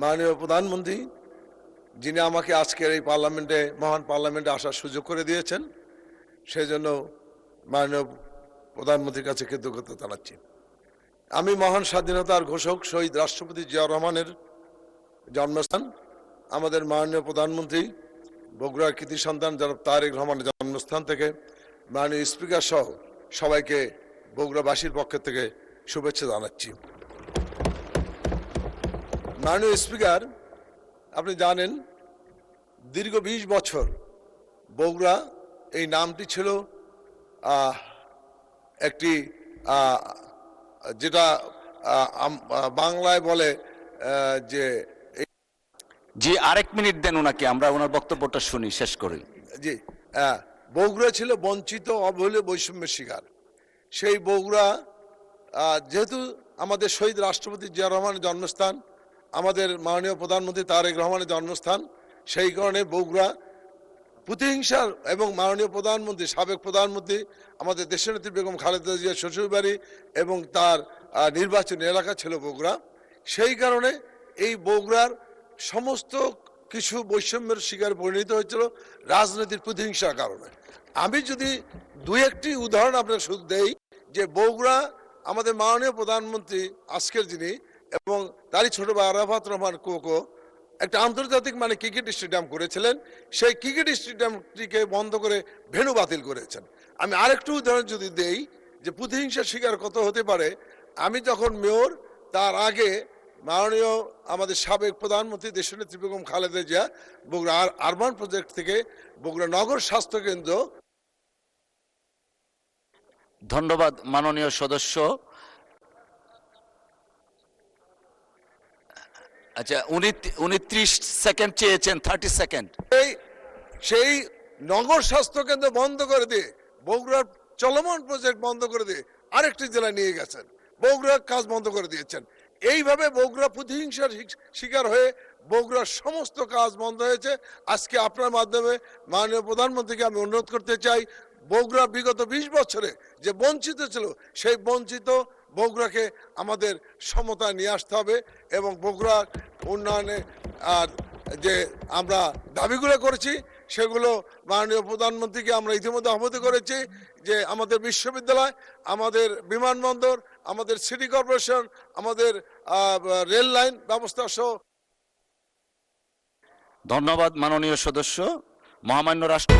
মাননীয় প্রধানমন্ত্রী যিনি আমাকে আজকের এই পার্লামেন্টে মহান পার্লামেন্টে আসার সুযোগ করে দিয়েছেন, সেজন্য মাননীয় প্রধানমন্ত্রীর কাছে কৃতজ্ঞতা জানাচ্ছি। আমি মহান স্বাধীনতার ঘোষক শহীদ রাষ্ট্রপতি জিয়াউর রহমানের জন্মস্থান, আমাদের মাননীয় প্রধানমন্ত্রী বগুড়ার কৃতি সন্তান জনাব তারেক রহমানের জন্মস্থান থেকে মাননীয় স্পিকার সহ সবাইকে বগুড়াবাসীর পক্ষ থেকে শুভেচ্ছা জানাচ্ছি। মাননীয় স্পিকার, আপনি জানেন দীর্ঘ 20 বছর বগুড়া এই নামটি ছিল একটি যেটা বাংলায় বলে যে জি, আরেক মিনিট দেন ওনাকে, আমরা ওনার বক্তব্যটা শুনি, শেষ করি। জি, বগুড়া ছিল বঞ্চিত অবহেলিত বৈষম্যের শিকার। সেই বগুড়া যেহেতু আমাদের শহীদ রাষ্ট্রপতি জিয়াউর রহমানের জন্মস্থান, আমাদের মাননীয় প্রধানমন্ত্রী তারেক রহমানের জন্মস্থান, সেই কারণে বগুড়া প্রতিহিংসার এবং মাননীয় প্রধানমন্ত্রী সাবেক প্রধানমন্ত্রী আমাদের দেশনেত্রী বেগম খালেদা জিয়ার শ্বশুরবাড়ি এবং তার নির্বাচনী এলাকা ছিল বগুড়া। সেই কারণে এই বগুড়ার সমস্ত কিছু বৈষম্যের শিকার পরিণত হয়েছিল রাজনৈতিক প্রতিহিংসার কারণে। আমি যদি দুই একটি উদাহরণ আপনার শুধু দেই, যে বগুড়া আমাদের মাননীয় প্রধানমন্ত্রী আজকের যিনি এবং তারই ছোট ভাই আরাফাত রহমান কোকো একটা আন্তর্জাতিক ক্রিকেট স্টেডিয়াম করেছিলেন। সেই ক্রিকেট স্টেডিয়ামটিকে বন্ধ করে ভেন্যু বাতিল করেছেন। আমি আরেকটু উদাহরণ যদি দেই যে প্রতিহিংসার শিকার কত হতে পারে, আমি যখন মেয়র তার আগে মাননীয় আমাদের সাবেক প্রধানমন্ত্রী দেশনেত্রী বেগম খালেদা জিয়া বগুড়া আরবান প্রজেক্ট থেকে বগুড়া নগর স্বাস্থ্য কেন্দ্র। ধন্যবাদ মাননীয় সদস্য। আচ্ছা, উনি 30 সেকেন্ড চেয়েছেন, 30 সেকেন্ড। সেই নগর স্বাস্থ্য কেন্দ্র বন্ধ করে দিয়ে বগুড়ার চলমান প্রজেক্ট বন্ধ করে দিয়ে আরেকটি জেলায় নিয়ে গেছেন, বগুড়ার কাজ বন্ধ করে দিয়েছেন। এইভাবে বগুড়া প্রতিহিংসার শিকার হয়ে বগুড়ার সমস্ত কাজ বন্ধ হয়েছে। আজকে আপনার মাধ্যমে মাননীয় প্রধানমন্ত্রীকে আমি অনুরোধ করতে চাই, বগুড়া বিগত 20 বছরে যে বঞ্চিত ছিল, সেই বঞ্চিত বগুড়াকে আমাদের সমতায় নিয়ে আসতে হবে এবং বগুড়ার উন্নয়নে যে আমরা দাবিগুলো করেছি সেগুলো মাননীয় প্রধানমন্ত্রীকে আমরা ইতিমধ্যে অবগত করেছি, যে আমাদের বিশ্ববিদ্যালয়, আমাদের বিমানবন্দর, আমাদের সিটি কর্পোরেশন, আমাদের রেল লাইন ব্যবস্থা সহ। ধন্যবাদ মাননীয় সদস্য। মহামান্য রাষ্ট্র